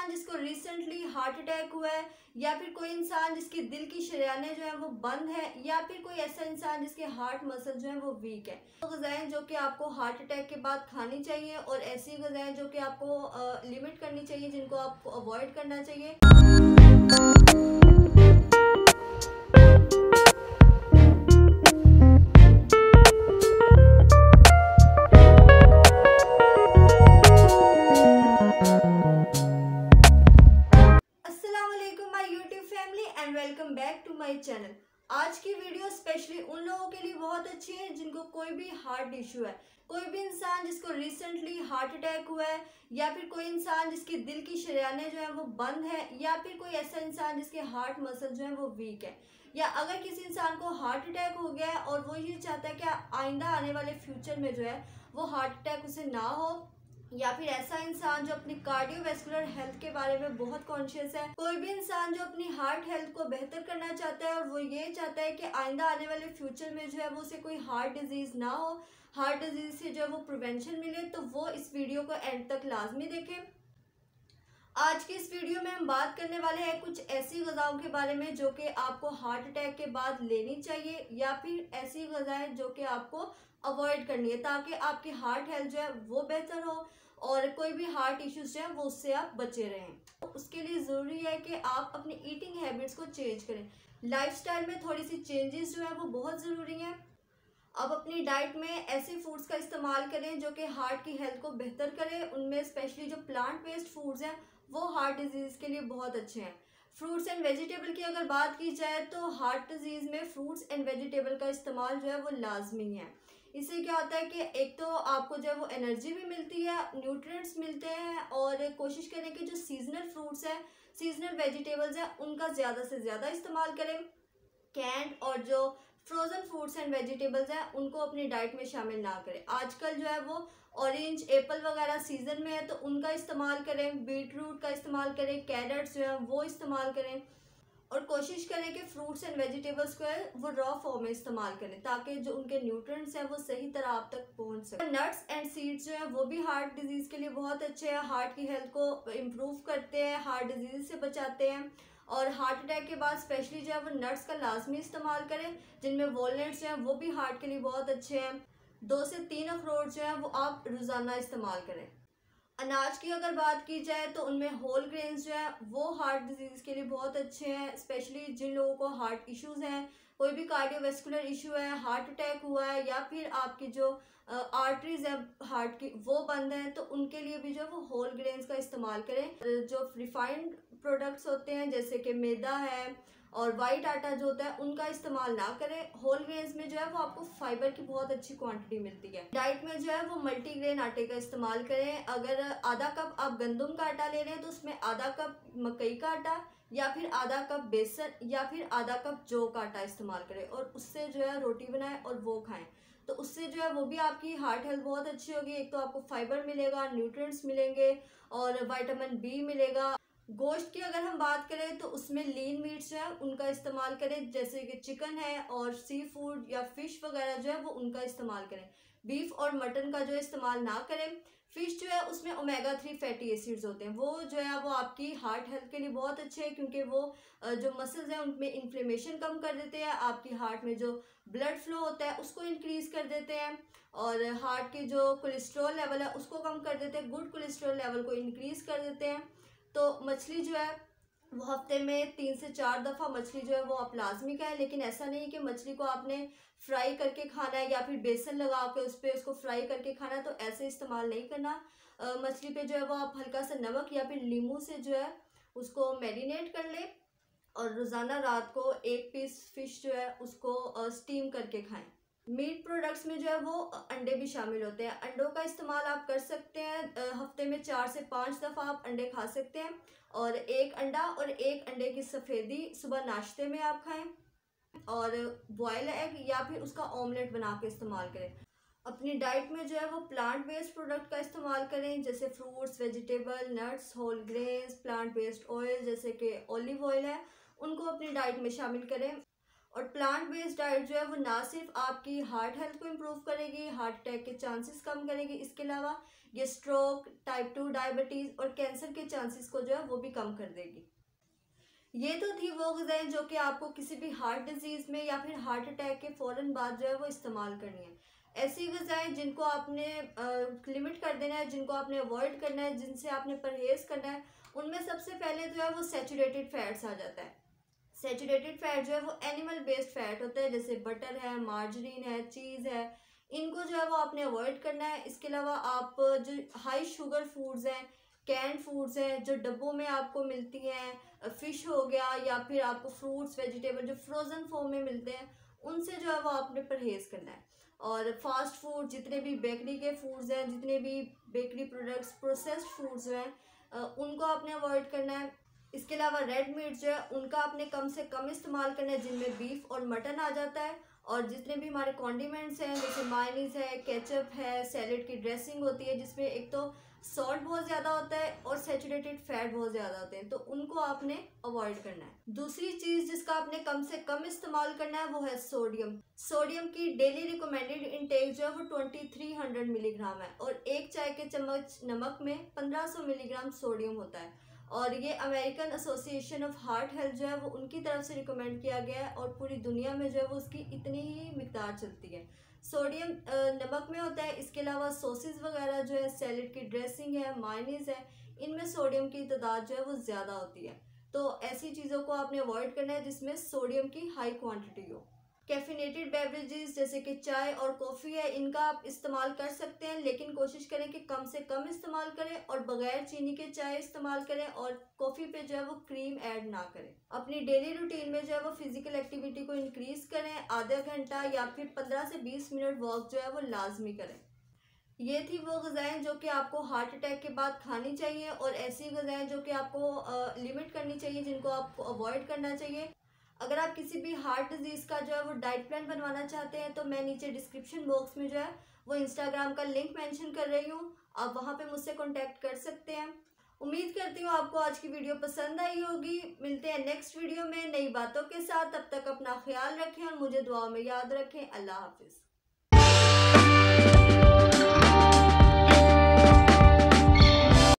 इंसान जिसको recently heart attack हुआ है, या फिर कोई इंसान जिसकी दिल की शरियानें जो है वो बंद है, या फिर कोई ऐसा इंसान जिसके हार्ट मसल जो है वो वीक है, तो ग़िज़ाएं जो कि आपको हार्ट अटैक के बाद खानी चाहिए, और ऐसी ग़िज़ाएं जो कि आपको लिमिट करनी चाहिए, जिनको आपको अवॉइड करना चाहिए। My YouTube family and welcome back to my channel. आज की वीडियो स्पेशली उन लोगों के लिए बहुत अच्छी है जिनको कोई भी हार्ट इशू है, कोई भी इंसान जिसको रिसेंटली हार्ट अटैक हुआ है, या फिर कोई इंसान जिसकी दिल की शरियानें जो है वो बंद है, या फिर कोई ऐसा इंसान जिसके हार्ट मसल जो है वो वीक है, या अगर किसी इंसान को हार्ट अटैक हो गया है और वो ये चाहता है कि आइंदा आने वाले फ्यूचर में जो है वो हार्ट अटैक उसे ना हो, या फिर ऐसा इंसान जो अपनी कार्डियोवैस्कुलर हेल्थ के बारे में बहुत कॉन्शियस है, कोई भी इंसान जो अपनी हार्ट हेल्थ को बेहतर करना चाहता है और वो ये चाहता है कि आइंदा आने वाले फ्यूचर में जो है वो उसे कोई हार्ट डिजीज ना हो, हार्ट डिजीज से जो है वो प्रिवेंशन मिले, तो वो इस वीडियो को एंड तक लाजमी देखें। आज की इस वीडियो में हम बात करने वाले हैं कुछ ऐसी ग़िज़ाओं के बारे में जो कि आपको हार्ट अटैक के बाद लेनी चाहिए, या फिर ऐसी ग़िज़ाएं जो कि आपको अवॉइड करनी है, ताकि आपकी हार्ट हेल्थ जो है वो बेहतर हो और कोई भी हार्ट इश्यूज जो है वो उससे आप बचे रहें। तो उसके लिए ज़रूरी है कि आप अपनी ईटिंग हैबिट्स को चेंज करें। लाइफस्टाइल में थोड़ी सी चेंजेस जो है वो बहुत ज़रूरी हैं। अब अपनी डाइट में ऐसे फूड्स का इस्तेमाल करें जो कि हार्ट की हेल्थ को बेहतर करें। उनमें स्पेशली जो प्लांट बेस्ड फूड्स हैं वो हार्ट डिजीज़ के लिए बहुत अच्छे हैं। फ्रूट्स एंड वेजिटेबल की अगर बात की जाए तो हार्ट डिजीज़ में फ्रूट्स एंड वेजिटेबल का इस्तेमाल जो है वो लाजमी है। इससे क्या होता है कि एक तो आपको जो है वो एनर्जी भी मिलती है, न्यूट्रिएंट्स मिलते हैं, और कोशिश करें कि जो सीजनल फ्रूट्स हैं, सीजनल वेजिटेबल्स हैं, उनका ज़्यादा से ज़्यादा इस्तेमाल करें। कैंड और जो फ्रोज़न फ्रूट्स एंड वेजिटेबल्स हैं उनको अपनी डाइट में शामिल ना करें। आजकल जो है वो ऑरेंज एप्पल वगैरह सीजन में है तो उनका इस्तेमाल करें, बीट रूट का इस्तेमाल करें, कैरेट्स जो है वो इस्तेमाल करें, और कोशिश करें कि फ्रूट्स एंड वेजिटेबल्स को है वो रॉ फॉर्म में इस्तेमाल करें, ताकि जो उनके न्यूट्रिएंट्स हैं वो सही तरह आप तक पहुंच सके। नट्स एंड सीड्स जो है वो भी हार्ट डिजीज के लिए बहुत अच्छे हैं, हार्ट की हेल्थ को इम्प्रूव करते हैं, हार्ट डिजीज से बचाते हैं। और हार्ट अटैक के बाद स्पेशली जो है वो नट्स का लाजमी इस्तेमाल करें, जिनमें वॉलनट्स जो हैं वो भी हार्ट के लिए बहुत अच्छे हैं। 2 से 3 अखरोट जो है वो आप रोज़ाना इस्तेमाल करें। अनाज की अगर बात की जाए तो उनमें होल ग्रेन्स जो है वो हार्ट डिजीज़ के लिए बहुत अच्छे हैं, स्पेशली जिन लोगों को हार्ट इश्यूज हैं, कोई भी कार्डियोवैस्कुलर इशू है, हार्ट अटैक हुआ है, या फिर आपकी जो आर्टरीज है हार्ट की वो बंद है, तो उनके लिए भी जो है वो होल ग्रेन्स का इस्तेमाल करें। जो रिफाइंड प्रोडक्ट्स होते हैं जैसे कि मैदा है और वाइट आटा जो होता है उनका इस्तेमाल ना करें। होल ग्रेन्स में जो है वो आपको फाइबर की बहुत अच्छी क्वांटिटी मिलती है। डाइट में जो है वो मल्टीग्रेन आटे का इस्तेमाल करें। अगर आधा कप आप गंदम का आटा ले रहे हैं तो उसमें आधा कप मकई का आटा, या फिर आधा कप बेसन, या फिर आधा कप जौ का आटा इस्तेमाल करें, और उससे जो है रोटी बनाएं और वो खाएं। तो उससे जो है वो भी आपकी हार्ट हेल्थ बहुत अच्छी होगी। एक तो आपको फाइबर मिलेगा, न्यूट्रिएंट्स मिलेंगे, और विटामिन बी मिलेगा। गोश्त की अगर हम बात करें तो उसमें लीन मीट्स जो है उनका इस्तेमाल करें, जैसे कि चिकन है और सी फूड या फिश वगैरह जो है वो उनका इस्तेमाल करें। बीफ और मटन का जो इस्तेमाल ना करें। फिश जो है उसमें ओमेगा 3 फैटी एसिड्स होते हैं, वो जो है वो आपकी हार्ट हेल्थ के लिए बहुत अच्छे हैं, क्योंकि वो जो मसल्स हैं उनमें इन्फ्लेमेशन कम कर देते हैं, आपकी हार्ट में जो ब्लड फ्लो होता है उसको इंक्रीज कर देते हैं, और हार्ट के जो कोलेस्ट्रॉल लेवल है उसको कम कर देते हैं, गुड कोलेस्ट्रॉल लेवल को इंक्रीज कर देते हैं। तो मछली जो है वो हफ्ते में 3 से 4 दफ़ा मछली जो है वो आप लाजमी खाएं, लेकिन ऐसा नहीं कि मछली को आपने फ्राई करके खाना है या फिर बेसन लगा के उस पर उसको फ्राई करके खाना है, तो ऐसे इस्तेमाल नहीं करना। मछली पे जो है वो आप हल्का सा नमक या फिर नींबू से जो है उसको मैरिनेट कर ले, और रोज़ाना रात को 1 पीस फिश जो है उसको स्टीम करके खाएं। मीट प्रोडक्ट्स में जो है वो अंडे भी शामिल होते हैं। अंडों का इस्तेमाल आप कर सकते हैं, हफ्ते में 4 से 5 दफ़ा आप अंडे खा सकते हैं, और 1 अंडा और 1 अंडे की सफ़ेदी सुबह नाश्ते में आप खाएं, और बॉयल एग या फिर उसका ऑमलेट बना के इस्तेमाल करें। अपनी डाइट में जो है वो प्लांट बेस्ड प्रोडक्ट का इस्तेमाल करें, जैसे fruits, vegetable, nuts, whole grains, plant based oil जैसे कि ऑलिव ऑयल है, उनको अपनी डाइट में शामिल करें। और प्लांट बेस्ड डाइट जो है वो ना सिर्फ आपकी हार्ट हेल्थ को इम्प्रूव करेगी, हार्ट अटैक के चांसेस कम करेगी, इसके अलावा ये स्ट्रोक, टाइप 2 डायबिटीज़ और कैंसर के चांसेस को जो है वो भी कम कर देगी। ये तो थी वो ग़िज़ाएँ जो कि आपको किसी भी हार्ट डिजीज़ में या फिर हार्ट अटैक के फ़ौरन बाद जो है वो इस्तेमाल करनी है। ऐसी ग़िज़ाएँ जिनको आपने लिमिट कर देना है, जिनको आपने अवॉइड करना है, जिनसे आपने परहेज़ करना है, उनमें सबसे पहले जो है वो सैचुरेटेड फैट्स आ जाता है। सैचुरेटेड फैट जो है वो एनिमल बेस्ड फैट होता है, जैसे बटर है, मार्जरीन है, चीज़ है, इनको जो है वो आपने अवॉइड करना है। इसके अलावा आप जो हाई शुगर फूड्स हैं, कैंड फूड्स हैं जो डब्बों में आपको मिलती हैं, फ़िश हो गया या फिर आपको फ्रूट्स वेजिटेबल जो फ्रोज़न फॉर्म में मिलते हैं, उनसे जो है वो आपने परहेज़ करना है। और फास्ट फूड, जितने भी बेकरी के फूड्स हैं, जितने भी बेकरी प्रोडक्ट्स, प्रोसेस्ड फूड्स हैं, उनको आपने अवॉइड करना है। इसके अलावा रेड मीट जो है उनका आपने कम से कम इस्तेमाल करना है, जिनमें बीफ और मटन आ जाता है। और जितने भी हमारे कॉन्डिमेंट्स हैं, जैसे मायोनीज है, केचप है, सैलेड की ड्रेसिंग होती है जिसमें एक तो सॉल्ट बहुत ज़्यादा होता है और सैचुरेटेड फैट बहुत ज़्यादा होते हैं, तो उनको आपने अवॉइड करना है। दूसरी चीज़ जिसका आपने कम से कम इस्तेमाल करना है वो है सोडियम। सोडियम की डेली रिकमेंडेड इनटेक जो है वो 2300 मिलीग्राम है और एक चाय के चम्मच नमक में 1500 मिलीग्राम सोडियम होता है। और ये American association of heart health जो है वो उनकी तरफ से रिकमेंड किया गया है और पूरी दुनिया में जो है वो उसकी इतनी ही मिकदार चलती है। सोडियम नमक में होता है। इसके अलावा सॉसेस वगैरह जो है, सैलेड की ड्रेसिंग है, मायोनीज है, इनमें सोडियम की तादाद जो है वो ज़्यादा होती है। तो ऐसी चीज़ों को आपने अवॉइड करना है जिसमें सोडियम की हाई क्वांटिटी हो। कैफिनेटेड बेवरेजेस जैसे कि चाय और कॉफ़ी है, इनका आप इस्तेमाल कर सकते हैं, लेकिन कोशिश करें कि कम से कम इस्तेमाल करें और बगैर चीनी के चाय इस्तेमाल करें और कॉफ़ी पे जो है वो क्रीम ऐड ना करें। अपनी डेली रूटीन में जो है वो फिजिकल एक्टिविटी को इंक्रीज करें, आधा घंटा या फिर 15 से 20 मिनट वॉक जो है वो लाजमी करें। ये थी वो ग़िज़ाएँ जो कि आपको हार्ट अटैक के बाद खानी चाहिए और ऐसी ग़िज़ाएँ जो कि आपको लिमिट करनी चाहिए, जिनको आपको अवॉइड करना चाहिए। अगर आप किसी भी हार्ट डिजीज़ का जो है वो डाइट प्लान बनवाना चाहते हैं तो मैं नीचे डिस्क्रिप्शन बॉक्स में जो है वो इंस्टाग्राम का लिंक मेंशन कर रही हूँ, आप वहाँ पे मुझसे कॉन्टैक्ट कर सकते हैं। उम्मीद करती हूँ आपको आज की वीडियो पसंद आई होगी। मिलते हैं नेक्स्ट वीडियो में नई बातों के साथ, तब तक अपना ख्याल रखें और मुझे दुआ में याद रखें। अल्लाह हाफिज़।